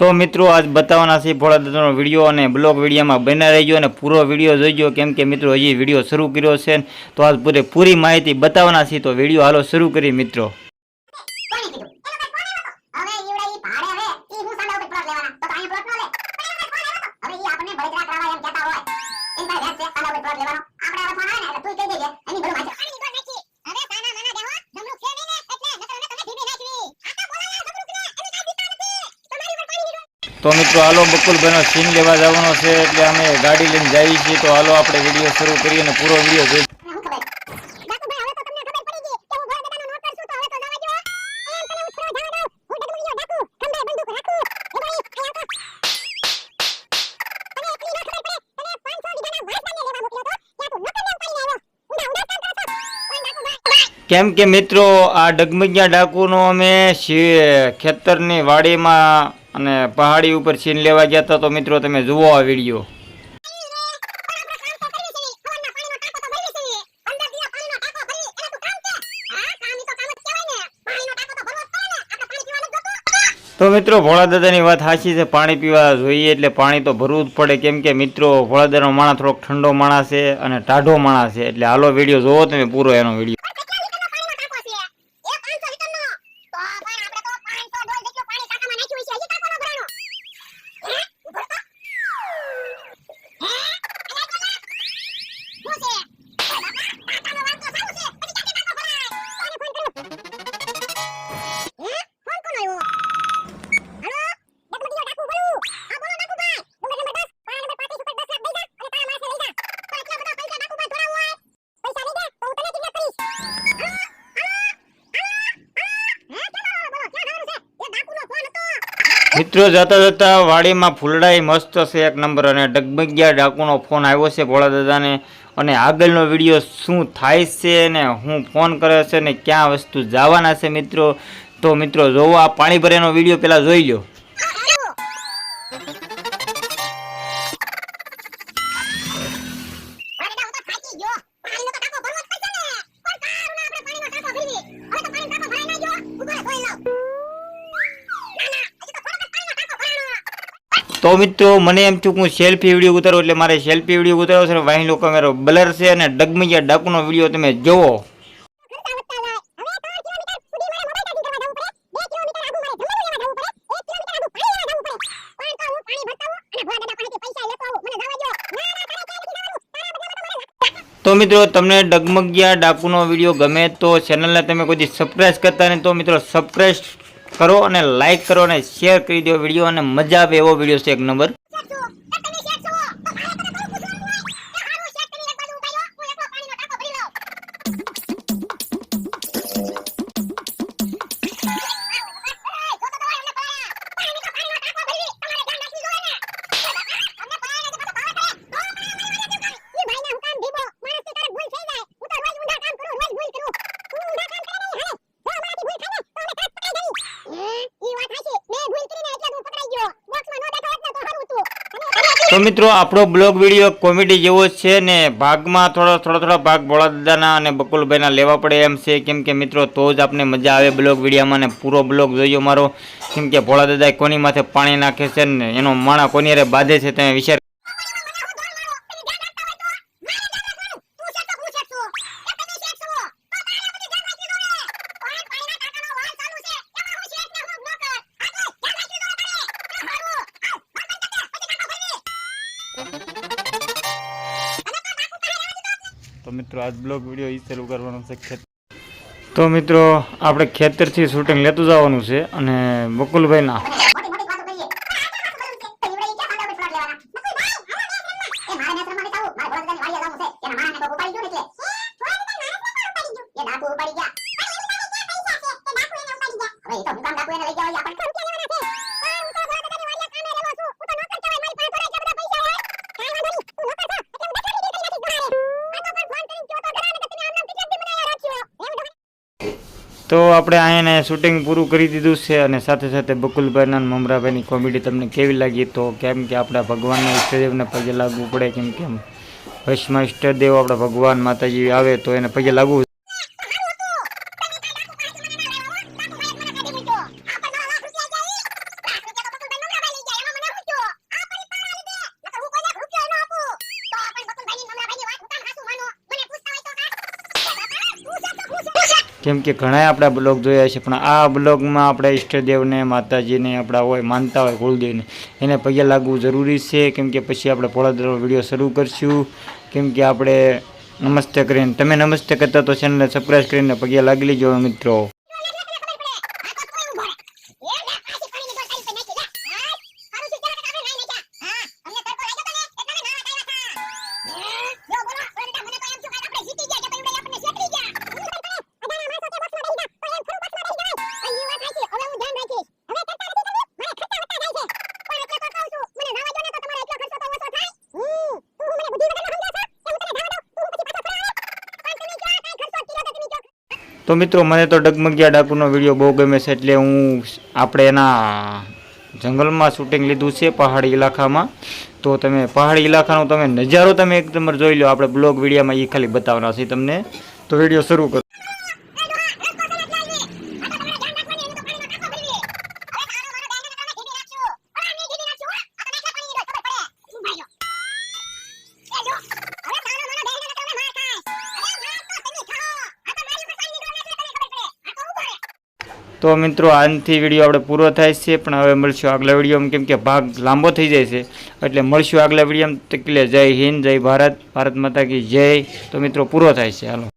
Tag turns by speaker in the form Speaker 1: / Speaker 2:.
Speaker 1: તો મિત્રો આજ બતાવવાના છે ભોળા દાદાનો વિડીયો અને બ્લોગ વિડીયોમાં બના રહેજો અને પૂરો વિડીયો જોઈજો, કેમ કે મિત્રો હજી વિડીયો શરૂ કર્યો છે તો આજ પૂરી માહિતી બતાવવાના છે. તો વિડીયો હાલો શરૂ કરી મિત્રો. તો મિત્રો હાલો બકુલભાઈનો સીન લેવા જવાનો છે એટલે અમે ગાડી લઈને જઈએ છીએ. તો હાલો આપણે વિડીયો શરૂ કરીએ અને પૂરો વિડીયો જોઈ. કેમ કે મિત્રો આ ડગમગિયા ડાકુનો અમે ખેતરની વાડીમાં અને પહાડી ઉપર સીન લેવા ગયા હતા. તો મિત્રો તમે જુઓ આ વિડીયો. તો મિત્રો ભોળા દાદાની વાત સાચી છે, પાણી પીવા જોઈએ એટલે પાણી તો ભરવું જ પડે. કેમ કે મિત્રો ભોળા દાદાનો માણસ થોડોક ઠંડો માણસ છે અને ટાઢો માણસ છે, એટલે હાલો વિડીયો જોવો તમે પૂરો એનો વિડીયો. મિત્રો જતા જતા વાડીમાં ફૂલડાઈ મસ્ત છે એક નંબર, અને ડગમગિયા ડાકુનો ફોન આવ્યો છે ભોળા દાદાને, અને આગળનો વિડીયો શું થાય છે ને હું ફોન કરે છે ને ક્યાં વસ્તુ જવાના છે મિત્રો. તો મિત્રો જોવો આ પાણી ભરેનો વિડીયો પેલા જોઈ લો. તો મિત્રો મને એમ થયું હું સેલ્ફી વિડીયો ઉતારો, એટલે મારે સેલ્ફી વિડીયો ઉતારો છે. વાહીનો કેમેરો બ્લર છે અને ડગમગિયા ડાકુનો વિડીયો તમે જોવો. તો મિત્રો તમને ડગમગિયા ડાકુનો વિડીયો ગમે તો ચેનલને તમે કોઈ સબસ્ક્રાઇબ કરતા નહીં, તો મિત્રો સબસ્ક્રાઇબ કરો અને લાઈક કરો અને શેર કરી દો વિડીયો, અને મજા આવે એવો વિડીયો છે એક નંબર. તો મિત્રો આપણો બ્લોગ વિડીયો કોમેડી જેવો છે ને ભાગમાં થોડા ભાગ ભોળા દાદાના અને બકુલભાઈના લેવા પડે એમ છે. કેમ કે મિત્રો તો જ આપણે મજા આવે બ્લોગ વિડીયોમાં, ને પૂરો બ્લોગ જોઈજો મારો. કેમ કે ભોળા દાદા કોની માથે પાણી નાખે છે ને એનો માણા કોની હારે બાંધે છે તમે વિચાર. તો મિત્રો આજ બ્લોગ વિડીયો ઈ ચાલુ કરવાનો છે. તો મિત્રો આપણે ખેતરથી શૂટિંગ લેતું જવાનું છે અને બકુલભાઈના તો આપણે અહીંયા શૂટિંગ પૂરું કરી દીધું છે, અને સાથે સાથે બકુલભાઈના મમરાભાઈની કોમેડી તમને કેવી લાગી? તો કેમ કે આપણા ભગવાનના ઈષ્ટદેવને પગે લાગવું પડે, કેમ કે ભસ્મા ઈષ્ટદેવ આપણા ભગવાન માતાજી આવે તો એને પગે લાગવું. કેમ કે ઘણા આપણા બ્લોગ જોયા છે, પણ આ બ્લોગમાં આપણે ઈષ્ટદેવને માતાજીને આપણા હોય માનતા હોય કુળદેવને એને પગે લાગવું જરૂરી છે. કેમ કે પછી આપણે ભોળાદાદાનો વિડીયો શરૂ કરશું. કેમ કે આપણે નમસ્તે કરીને તમે નમસ્તે કરતા તો ચેનલને સબસ્ક્રાઈબ કરીને પગે લાગી લેજો મિત્રો. તો મિત્રો મને તો ડગમગિયા ડાકુનો વિડીયો બહુ ગમે છે, એટલે હું આપણે એના જંગલમાં શૂટિંગ લીધું છે પહાડી ઇલાકામાં. તો તમે પહાડી ઇલાકાનો તમે નજારો તમે એકદમ જોઈ લો. આપણે બ્લોગ વિડીયોમાં એ ખાલી બતાવવાના છે તમને. તો વિડીયો શરૂ કરો. તો મિત્રો આનાથી વિડીયો આપણે પૂરો થાય છે, પણ હવે મળશું આગલા વિડીયોમાં. કેમ કે ભાગ લાંબો થઈ જાય છે, એટલે મળશું આગલા વિડીયોમાં. એટલે જય હિન્દ, જય ભારત, ભારત માતા કી જય. તો મિત્રો પૂરો થાય છે, હાલો.